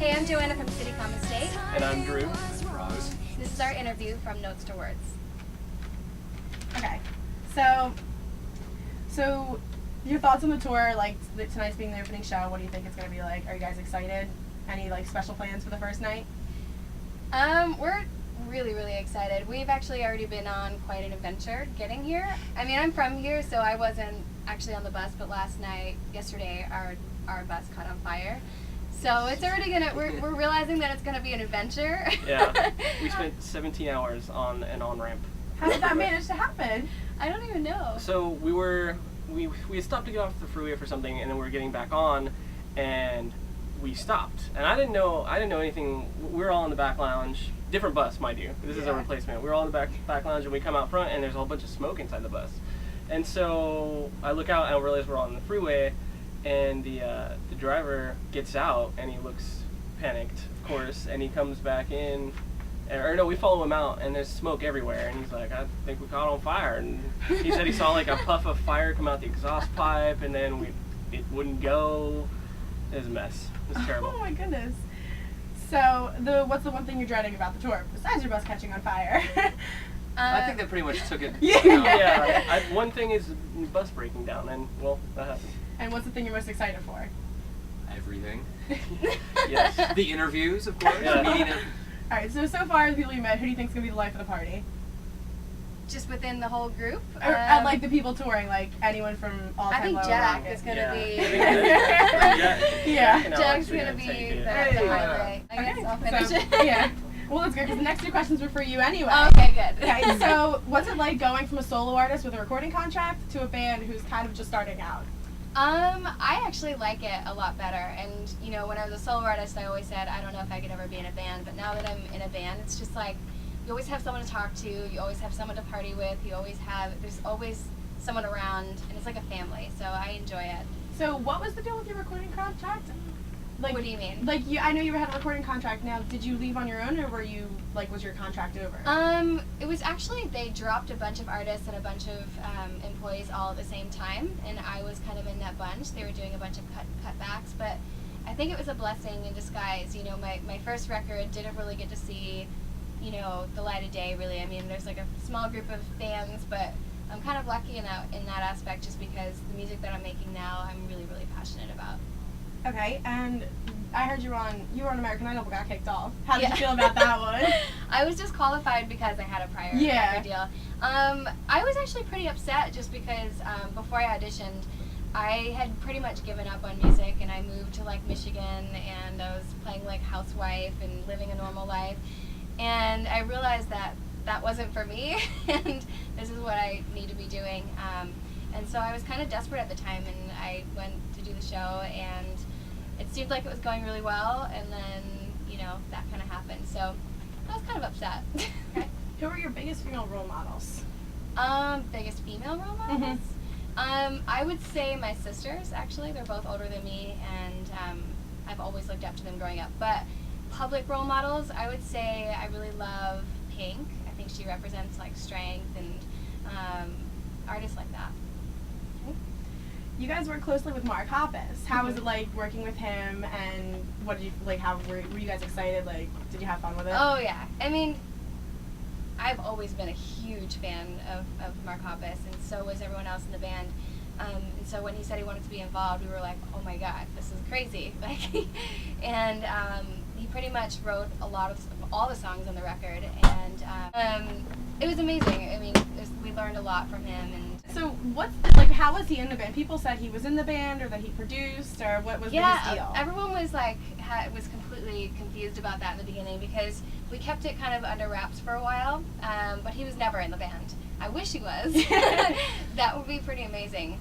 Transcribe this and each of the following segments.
Hey, I'm Joanna from City Common State. And I'm Drew. This is our interview from Notes to Words. Okay, so your thoughts on the tour, like tonight's being the opening show, what do you think it's going to be like? Are you guys excited? Any like special plans for the first night? We're really, really excited. We've actually already been on quite an adventure getting here. I mean, I'm from here, so I wasn't actually on the bus, but yesterday, our bus caught on fire. So it's already we're realizing that it's gonna be an adventure. Yeah, we spent 17 hours on an on-ramp. How did that manage to happen? I don't even know. So we had stopped to get off the freeway for something, and then we were getting back on, and we stopped. And I didn't know anything. We were all in the back lounge. Different bus, mind you. This is a replacement. We were all in the back lounge, and we come out front, and there's a whole bunch of smoke inside the bus. And so I look out, and I realize we're on the freeway, and the driver gets out, and he looks panicked, of course, and he comes back in. Or no, we follow him out, and there's smoke everywhere, and he's like, I think we caught on fire. And he said he saw like a puff of fire come out the exhaust pipe, and then it wouldn't go. It was a mess. It was terrible. Oh my goodness. So what's the one thing you're dreading about the tour besides your bus catching on fire? I think that pretty much took it. Yeah. One thing is the bus breaking down, and well, that happened. And what's the thing you're most excited for? Everything. Yes. The interviews, of course. Yeah. Meeting them. All right. So far, the people you met, who do you think's gonna be the life of the party? Just within the whole group. And like the people touring, like anyone from all I time think low Jack rocket. is gonna be. Yeah. Jack's gonna be the highlight. I guess I'll finish it. Yeah. Well, that's good because the next two questions were for you anyway. Okay, good. Okay, so what's it like going from a solo artist with a recording contract to a band who's kind of just starting out? I actually like it a lot better. And, you know, when I was a solo artist, I always said, I don't know if I could ever be in a band. But now that I'm in a band, it's just like, you always have someone to talk to, you always have someone to party with, there's always someone around, and it's like a family, so I enjoy it. So what was the deal with your recording contract? Like, what do you mean? Like, I know you had a recording contract. Now, did you leave on your own, or was your contract over? It was actually, they dropped a bunch of artists and a bunch of employees all at the same time, and I was kind of in that bunch. They were doing a bunch of cutbacks, but I think it was a blessing in disguise. You know, my first record didn't really get to see, you know, the light of day, really. I mean, there's like a small group of fans, but I'm kind of lucky in that aspect, just because the music that I'm making now, I'm really, really passionate about. Okay, and I heard you were on American Idol but got kicked off. How did you feel about that one? I was disqualified because I had a prior record deal. I was actually pretty upset just because before I auditioned, I had pretty much given up on music, and I moved to like Michigan, and I was playing like housewife and living a normal life. And I realized that wasn't for me, and this is what I need to be doing. And so I was kind of desperate at the time, and I went to do the show, and it seemed like it was going really well, and then, you know, that kind of happened. So I was kind of upset. Okay. Who are your biggest female role models? Biggest female role models? Mm-hmm. I would say my sisters, actually. They're both older than me, and I've always looked up to them growing up. But public role models, I would say I really love Pink. I think she represents like strength and artists like that. You guys work closely with Mark Hoppus. How was it like working with him, and what did you like? How were you guys excited? Like, did you have fun with it? Oh yeah, I mean, I've always been a huge fan of Mark Hoppus, and so was everyone else in the band. And so when he said he wanted to be involved, we were like, oh my god, this is crazy. Like, and he pretty much wrote a lot of all the songs on the record, and it was amazing. I mean, we learned a lot from him. And so how was he in the band? People said he was in the band, or that he produced, or what was his deal? Everyone was like was completely confused about that in the beginning, because we kept it kind of under wraps for a while, but he was never in the band. I wish he was. That would be pretty amazing.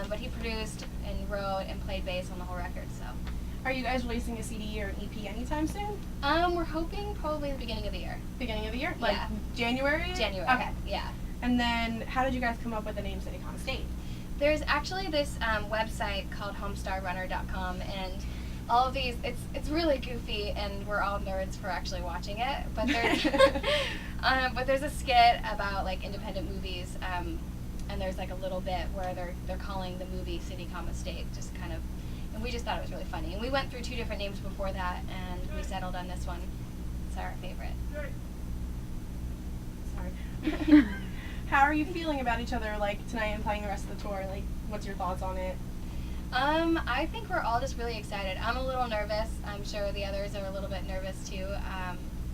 But he produced and wrote and played bass on the whole record. So. Are you guys releasing a CD or an EP anytime soon? We're hoping probably the beginning of the year. Beginning of the year? Like January? January. Okay. Yeah. And then how did you guys come up with the name City Common State? There's actually this website called homestarrunner.com, and all of these, it's really goofy, and we're all nerds for actually watching it, but there's a skit about like independent movies, and there's like a little bit where they're calling the movie City Common State, just kind of, and we just just thought it was really funny. And we went through 2 different names before that, and we settled on this one. It's our favorite. Sorry. How are you feeling about each other, like, tonight and playing the rest of the tour? Like, what's your thoughts on it? I think we're all just really excited. I'm a little nervous. I'm sure the others are a little bit nervous too.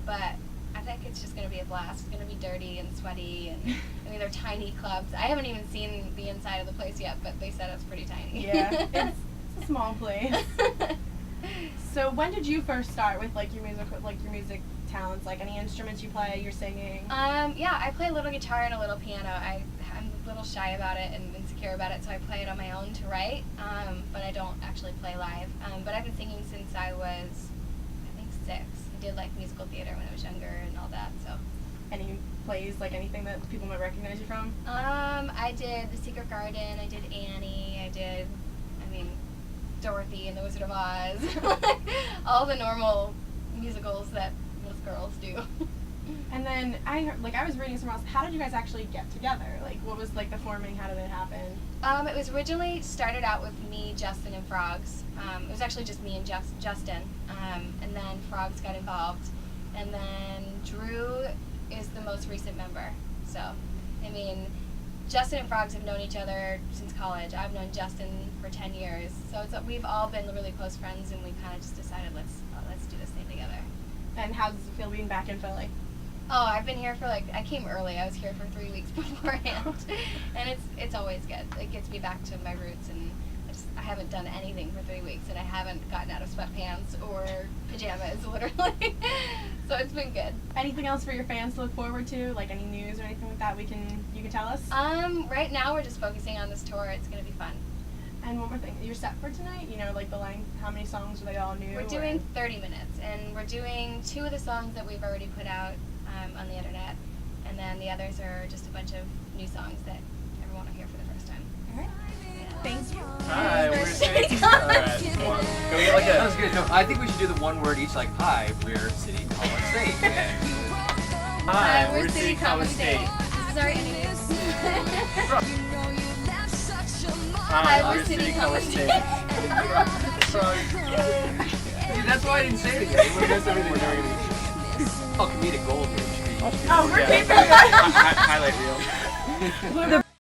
But I think it's just going to be a blast. It's going to be dirty and sweaty, and I mean, they're tiny clubs. I haven't even seen the inside of the place yet, but they said it's pretty tiny. Yeah, it's a small place. So when did you first start with like your music talents? Like any instruments you play, you're singing? Yeah, I play a little guitar and a little piano. I'm a little shy about it and insecure about it, so I play it on my own to write, but I don't actually play live. But I've been singing since I was, I think, 6. I did like musical theater when I was younger and all that. So. Any plays, like anything that people might recognize you from? I did The Secret Garden. I did Annie. I did, Dorothy and the Wizard of Oz. All the normal musicals that most girls do. And then I was reading somewhere else. How did you guys actually get together? Like, what was like the forming? How did it happen? It was originally started out with me, Justin, and Frogs. It was actually just me and Justin, and then Frogs got involved, and then Drew is the most recent member. So, Justin and Frogs have known each other since college. I've known Justin for 10 years, so we've all been really close friends, and we kind of just decided let's do this thing together. And how does it feel being back in Philly? Oh, I've been here for I came early. I was here for 3 weeks beforehand, and it's always good. It gets me back to my roots, and I haven't done anything for 3 weeks, and I haven't gotten out of sweatpants or pajamas, literally. So it's been good. Anything else for your fans to look forward to? Like any news or anything like that you can tell us? Right now we're just focusing on this tour. It's gonna be fun. And one more thing, you're set for tonight? Like the length, how many songs are they all new? We're doing 30 minutes, and we're doing 2 of the songs that we've already put out on the internet, and then the others are just a bunch of new songs that everyone will hear for the first time. All right. Thank you. Hi, we're City. Alright, come on. Can we get like That was good. No, I think we should do the one word each, like, hi, we're City College State. Hi, we're City College State. This is our interview. Hi, we're City College State. See, that's why I didn't say it yet. That's everything we're doing. Oh, comedic gold. Oh, we're keeping it. Highlight reel.